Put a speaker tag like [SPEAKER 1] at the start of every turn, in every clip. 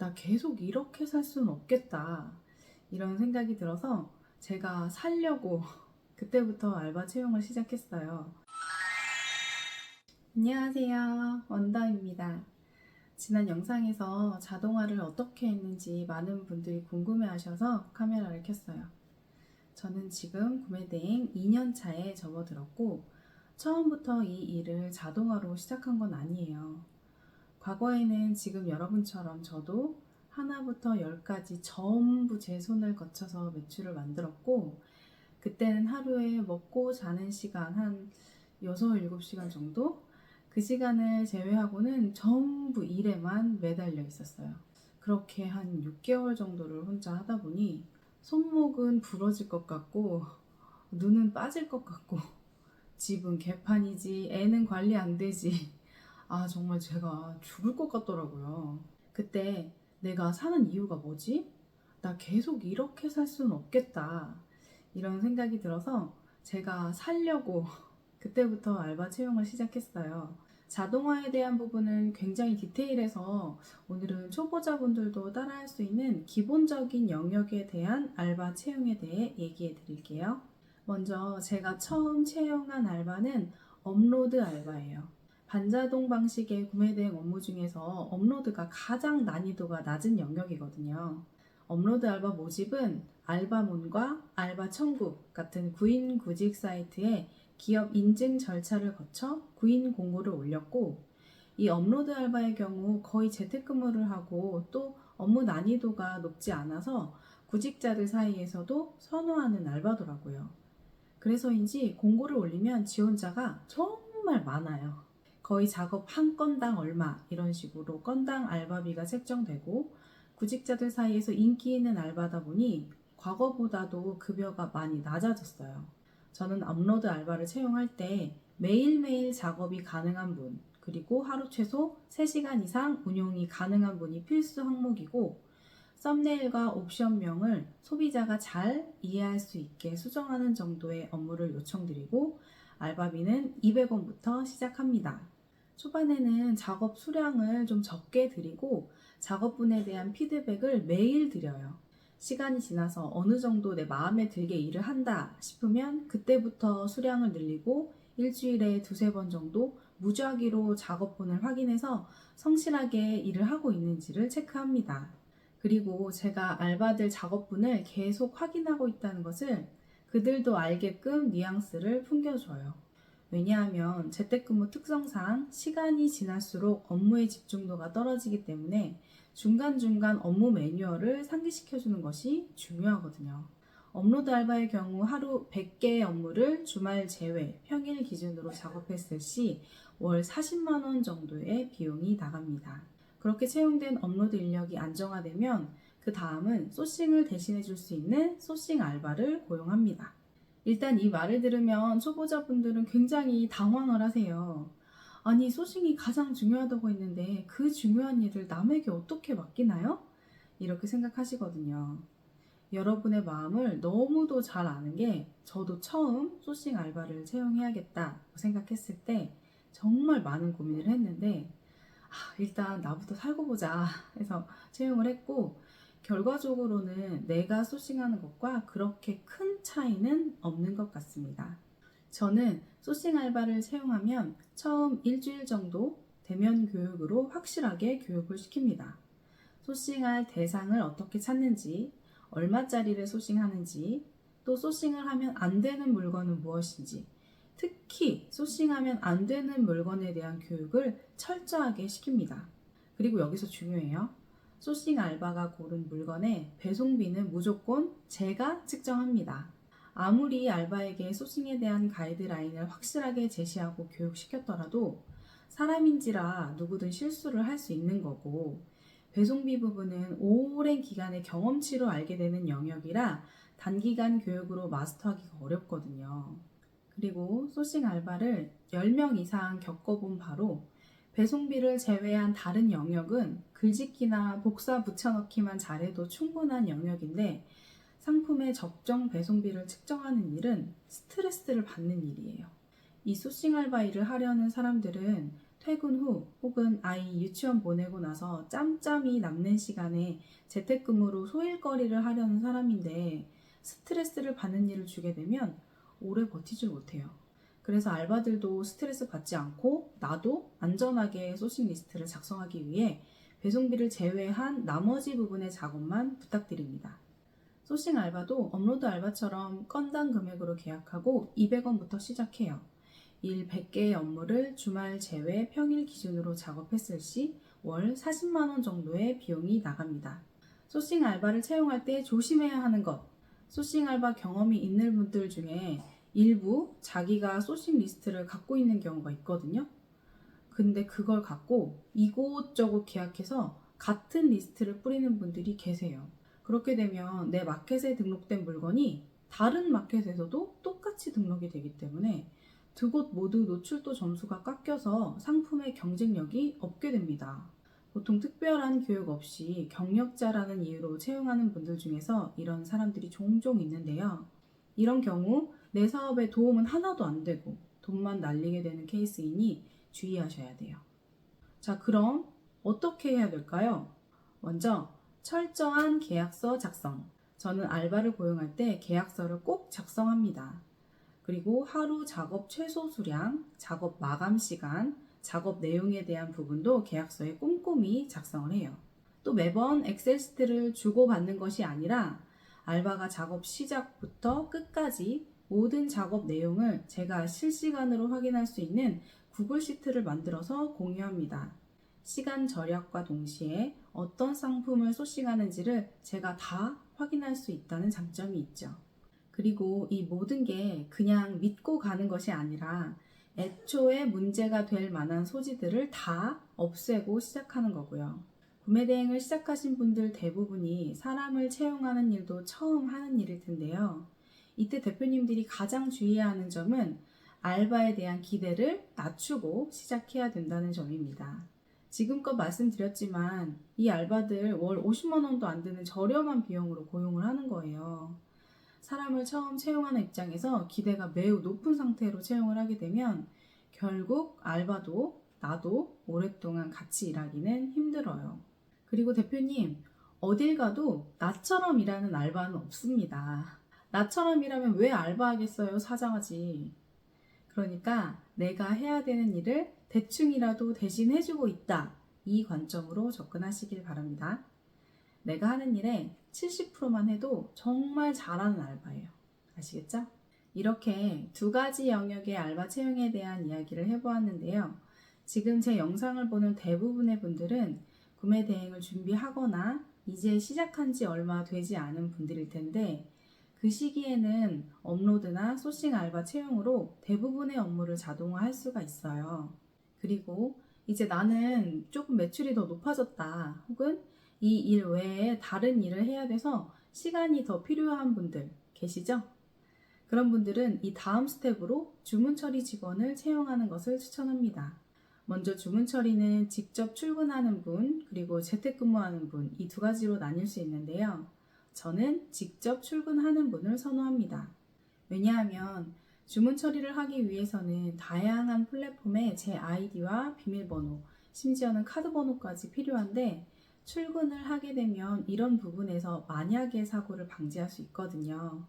[SPEAKER 1] 나 계속 이렇게 살 수는 없겠다. 이런 생각이 들어서 제가 살려고 그때부터 알바 채용을 시작했어요. 안녕하세요. 원더입니다. 지난 영상에서 자동화를 어떻게 했는지 많은 분들이 궁금해 하셔서 카메라를 켰어요. 저는 지금 구매대행 2년 차에 접어들었고, 처음부터 이 일을 자동화로 시작한 건 아니에요. 과거에는 지금 여러분처럼 저도 하나부터 열까지 전부 제 손을 거쳐서 매출을 만들었고, 그때는 하루에 먹고 자는 시간 한 6, 7시간 정도? 그 시간을 제외하고는 전부 일에만 매달려 있었어요. 그렇게 한 6개월 정도를 혼자 하다 보니 손목은 부러질 것 같고 눈은 빠질 것 같고 집은 개판이지, 애는 관리 안 되지. 정말 제가 죽을 것 같더라고요. 그때 내가 사는 이유가 뭐지? 나 계속 이렇게 살 수는 없겠다. 이런 생각이 들어서 제가 살려고 그때부터 알바 채용을 시작했어요. 자동화에 대한 부분은 굉장히 디테일해서 오늘은 초보자분들도 따라할 수 있는 기본적인 영역에 대한 알바 채용에 대해 얘기해 드릴게요. 먼저 제가 처음 채용한 알바는 업로드 알바예요. 반자동 방식의 구매대행 업무 중에서 업로드가 가장 난이도가 낮은 영역이거든요. 업로드 알바 모집은 알바몬과 알바천국 같은 구인 구직 사이트에 기업 인증 절차를 거쳐 구인 공고를 올렸고, 이 업로드 알바의 경우 거의 재택근무를 하고 또 업무 난이도가 높지 않아서 구직자들 사이에서도 선호하는 알바더라고요. 그래서인지 공고를 올리면 지원자가 정말 많아요. 거의 작업 한 건당 얼마 이런 식으로 건당 알바비가 책정되고, 구직자들 사이에서 인기 있는 알바다 보니 과거보다도 급여가 많이 낮아졌어요. 저는 업로드 알바를 채용할 때 매일매일 작업이 가능한 분, 그리고 하루 최소 3시간 이상 운용이 가능한 분이 필수 항목이고, 썸네일과 옵션명을 소비자가 잘 이해할 수 있게 수정하는 정도의 업무를 요청드리고, 알바비는 200원부터 시작합니다. 초반에는 작업 수량을 좀 적게 드리고 작업분에 대한 피드백을 매일 드려요. 시간이 지나서 어느 정도 내 마음에 들게 일을 한다 싶으면 그때부터 수량을 늘리고 일주일에 2~3번 정도 무작위로 작업분을 확인해서 성실하게 일을 하고 있는지를 체크합니다. 그리고 제가 알바들 작업분을 계속 확인하고 있다는 것을 그들도 알게끔 뉘앙스를 풍겨줘요. 왜냐하면 재택근무 특성상 시간이 지날수록 업무의 집중도가 떨어지기 때문에 중간중간 업무 매뉴얼을 상기시켜주는 것이 중요하거든요. 업로드 알바의 경우 하루 100개의 업무를 주말 제외, 평일 기준으로 작업했을 시 월 40만 원 정도의 비용이 나갑니다. 그렇게 채용된 업로드 인력이 안정화되면 그 다음은 소싱을 대신해 줄 수 있는 소싱 알바를 고용합니다. 일단 이 말을 들으면 초보자분들은 굉장히 당황을 하세요. 아니, 소싱이 가장 중요하다고 했는데 그 중요한 일을 남에게 어떻게 맡기나요? 이렇게 생각하시거든요. 여러분의 마음을 너무도 잘 아는 게, 저도 처음 소싱 알바를 채용해야겠다고 생각했을 때 정말 많은 고민을 했는데, 일단 나부터 살고 보자 해서 채용을 했고, 결과적으로는 내가 소싱하는 것과 그렇게 큰 차이는 없는 것 같습니다. 저는 소싱 알바를 채용하면 처음 일주일 정도 대면 교육으로 확실하게 교육을 시킵니다. 소싱할 대상을 어떻게 찾는지, 얼마짜리를 소싱하는지, 또 소싱을 하면 안 되는 물건은 무엇인지, 특히 소싱하면 안 되는 물건에 대한 교육을 철저하게 시킵니다. 그리고 여기서 중요해요. 소싱 알바가 고른 물건의 배송비는 무조건 제가 측정합니다. 아무리 알바에게 소싱에 대한 가이드라인을 확실하게 제시하고 교육시켰더라도 사람인지라 누구든 실수를 할 수 있는 거고, 배송비 부분은 오랜 기간의 경험치로 알게 되는 영역이라 단기간 교육으로 마스터하기가 어렵거든요. 그리고 소싱 알바를 10명 이상 겪어본 바로 배송비를 제외한 다른 영역은 글짓기나 복사 붙여넣기만 잘해도 충분한 영역인데, 상품의 적정 배송비를 측정하는 일은 스트레스를 받는 일이에요. 이 소싱 알바 일을 하려는 사람들은 퇴근 후 혹은 아이 유치원 보내고 나서 짬짬이 남는 시간에 재택근무로 소일거리를 하려는 사람인데 스트레스를 받는 일을 주게 되면 오래 버티질 못해요. 그래서 알바들도 스트레스 받지 않고 나도 안전하게 소싱 리스트를 작성하기 위해 배송비를 제외한 나머지 부분의 작업만 부탁드립니다. 소싱 알바도 업로드 알바처럼 건당 금액으로 계약하고 200원부터 시작해요. 일 100개의 업무를 주말 제외 평일 기준으로 작업했을 시 월 40만 원 정도의 비용이 나갑니다. 소싱 알바를 채용할 때 조심해야 하는 것. 소싱 알바 경험이 있는 분들 중에 일부 자기가 소싱 리스트를 갖고 있는 경우가 있거든요. 근데 그걸 갖고 이곳저곳 계약해서 같은 리스트를 뿌리는 분들이 계세요. 그렇게 되면 내 마켓에 등록된 물건이 다른 마켓에서도 똑같이 등록이 되기 때문에 두 곳 모두 노출도 점수가 깎여서 상품의 경쟁력이 없게 됩니다. 보통 특별한 교육 없이 경력자라는 이유로 채용하는 분들 중에서 이런 사람들이 종종 있는데요. 이런 경우 내 사업에 도움은 하나도 안 되고 돈만 날리게 되는 케이스이니 주의하셔야 돼요. 자, 그럼 어떻게 해야 될까요? 먼저 철저한 계약서 작성. 저는 알바를 고용할 때 계약서를 꼭 작성합니다. 그리고 하루 작업 최소 수량, 작업 마감 시간, 작업 내용에 대한 부분도 계약서에 꼼꼼히 작성을 해요. 또 매번 엑셀 시트를 주고받는 것이 아니라 알바가 작업 시작부터 끝까지 모든 작업 내용을 제가 실시간으로 확인할 수 있는 구글 시트를 만들어서 공유합니다. 시간 절약과 동시에 어떤 상품을 소싱하는지를 제가 다 확인할 수 있다는 장점이 있죠. 그리고 이 모든 게 그냥 믿고 가는 것이 아니라 애초에 문제가 될 만한 소지들을 다 없애고 시작하는 거고요. 구매 대행을 시작하신 분들 대부분이 사람을 채용하는 일도 처음 하는 일일 텐데요. 이때 대표님들이 가장 주의해야 하는 점은 알바에 대한 기대를 낮추고 시작해야 된다는 점입니다. 지금껏 말씀드렸지만 이 알바들 월 50만 원도 안 드는 저렴한 비용으로 고용을 하는 거예요. 사람을 처음 채용하는 입장에서 기대가 매우 높은 상태로 채용을 하게 되면 결국 알바도 나도 오랫동안 같이 일하기는 힘들어요. 그리고 대표님, 어딜 가도 나처럼 일하는 알바는 없습니다. 나처럼 일하면 왜 알바하겠어요? 사장하지. 그러니까 내가 해야 되는 일을 대충이라도 대신 해주고 있다. 이 관점으로 접근하시길 바랍니다. 내가 하는 일의 70%만 해도 정말 잘하는 알바예요. 아시겠죠? 이렇게 두 가지 영역의 알바 채용에 대한 이야기를 해보았는데요. 지금 제 영상을 보는 대부분의 분들은 구매 대행을 준비하거나 이제 시작한 지 얼마 되지 않은 분들일 텐데 그 시기에는 업로드나 소싱 알바 채용으로 대부분의 업무를 자동화할 수가 있어요. 그리고 이제 나는 조금 매출이 더 높아졌다 혹은 이 일 외에 다른 일을 해야 돼서 시간이 더 필요한 분들 계시죠? 그런 분들은 이 다음 스텝으로 주문 처리 직원을 채용하는 것을 추천합니다. 먼저 주문 처리는 직접 출근하는 분, 그리고 재택근무하는 분, 이 두 가지로 나뉠 수 있는데요. 저는 직접 출근하는 분을 선호합니다. 왜냐하면 주문 처리를 하기 위해서는 다양한 플랫폼에 제 아이디와 비밀번호, 심지어는 카드 번호까지 필요한데 출근을 하게 되면 이런 부분에서 만약의 사고를 방지할 수 있거든요.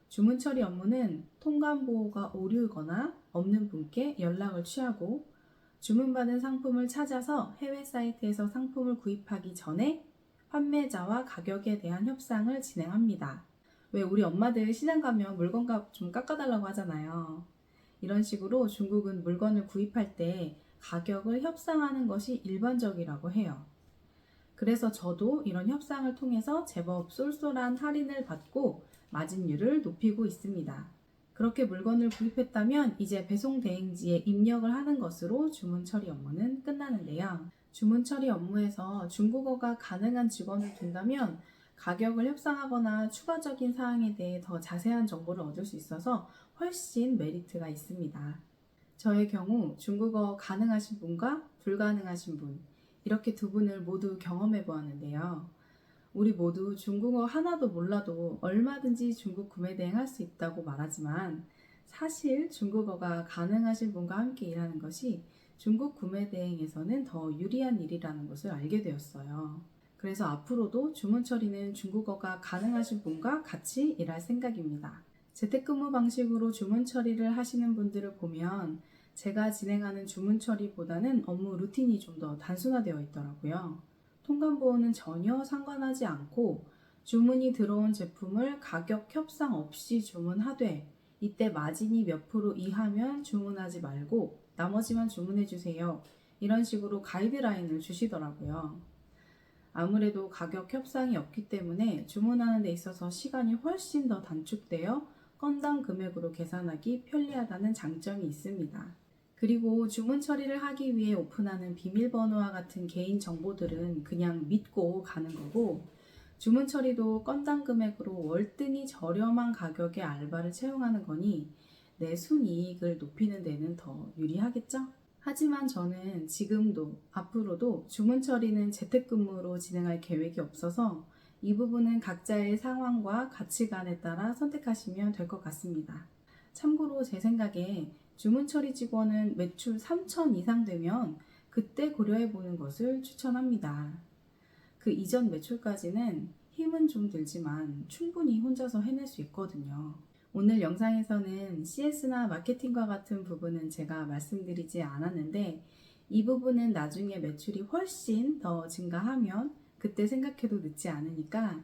[SPEAKER 1] 주문 처리 업무는 통관 보호가 오류거나 없는 분께 연락을 취하고 주문받은 상품을 찾아서 해외 사이트에서 상품을 구입하기 전에 판매자와 가격에 대한 협상을 진행합니다. 왜 우리 엄마들 시장 가면 물건값 좀 깎아달라고 하잖아요. 이런 식으로 중국은 물건을 구입할 때 가격을 협상하는 것이 일반적이라고 해요. 그래서 저도 이런 협상을 통해서 제법 쏠쏠한 할인을 받고 마진율을 높이고 있습니다. 그렇게 물건을 구입했다면 이제 배송 대행지에 입력을 하는 것으로 주문 처리 업무는 끝나는데요. 주문 처리 업무에서 중국어가 가능한 직원을 둔다면 가격을 협상하거나 추가적인 사항에 대해 더 자세한 정보를 얻을 수 있어서 훨씬 메리트가 있습니다. 저의 경우 중국어 가능하신 분과 불가능하신 분, 이렇게 두 분을 모두 경험해 보았는데요. 우리 모두 중국어 하나도 몰라도 얼마든지 중국 구매 대행 할 수 있다고 말하지만 사실 중국어가 가능하신 분과 함께 일하는 것이 중국 구매 대행에서는 더 유리한 일이라는 것을 알게 되었어요. 그래서 앞으로도 주문 처리는 중국어가 가능하신 분과 같이 일할 생각입니다. 재택근무 방식으로 주문 처리를 하시는 분들을 보면 제가 진행하는 주문 처리보다는 업무 루틴이 좀 더 단순화되어 있더라고요. 통관보호는 전혀 상관하지 않고 주문이 들어온 제품을 가격 협상 없이 주문하되 이때 마진이 몇 프로 이하면 주문하지 말고 나머지만 주문해 주세요. 이런 식으로 가이드라인을 주시더라고요. 아무래도 가격 협상이 없기 때문에 주문하는 데 있어서 시간이 훨씬 더 단축되어 건당 금액으로 계산하기 편리하다는 장점이 있습니다. 그리고 주문 처리를 하기 위해 오픈하는 비밀번호와 같은 개인 정보들은 그냥 믿고 가는 거고, 주문 처리도 건당 금액으로 월등히 저렴한 가격에 알바를 채용하는 거니 내 순이익을 높이는 데는 더 유리하겠죠? 하지만 저는 지금도 앞으로도 주문 처리는 재택근무로 진행할 계획이 없어서 이 부분은 각자의 상황과 가치관에 따라 선택하시면 될 것 같습니다. 참고로 제 생각에 주문 처리 직원은 매출 3천 이상 되면 그때 고려해 보는 것을 추천합니다. 그 이전 매출까지는 힘은 좀 들지만 충분히 혼자서 해낼 수 있거든요. 오늘 영상에서는 CS나 마케팅과 같은 부분은 제가 말씀드리지 않았는데 이 부분은 나중에 매출이 훨씬 더 증가하면 그때 생각해도 늦지 않으니까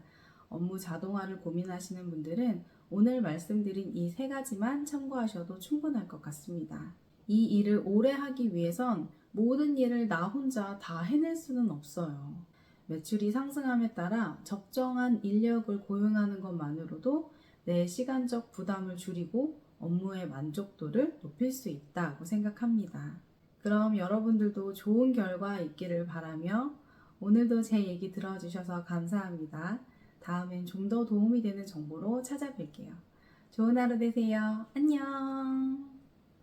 [SPEAKER 1] 업무 자동화를 고민하시는 분들은 오늘 말씀드린 이 세 가지만 참고하셔도 충분할 것 같습니다. 이 일을 오래 하기 위해선 모든 일을 나 혼자 다 해낼 수는 없어요. 매출이 상승함에 따라 적정한 인력을 고용하는 것만으로도 내 시간적 부담을 줄이고 업무의 만족도를 높일 수 있다고 생각합니다. 그럼 여러분들도 좋은 결과 있기를 바라며 오늘도 제 얘기 들어주셔서 감사합니다. 다음엔 좀 더 도움이 되는 정보로 찾아뵐게요. 좋은 하루 되세요. 안녕.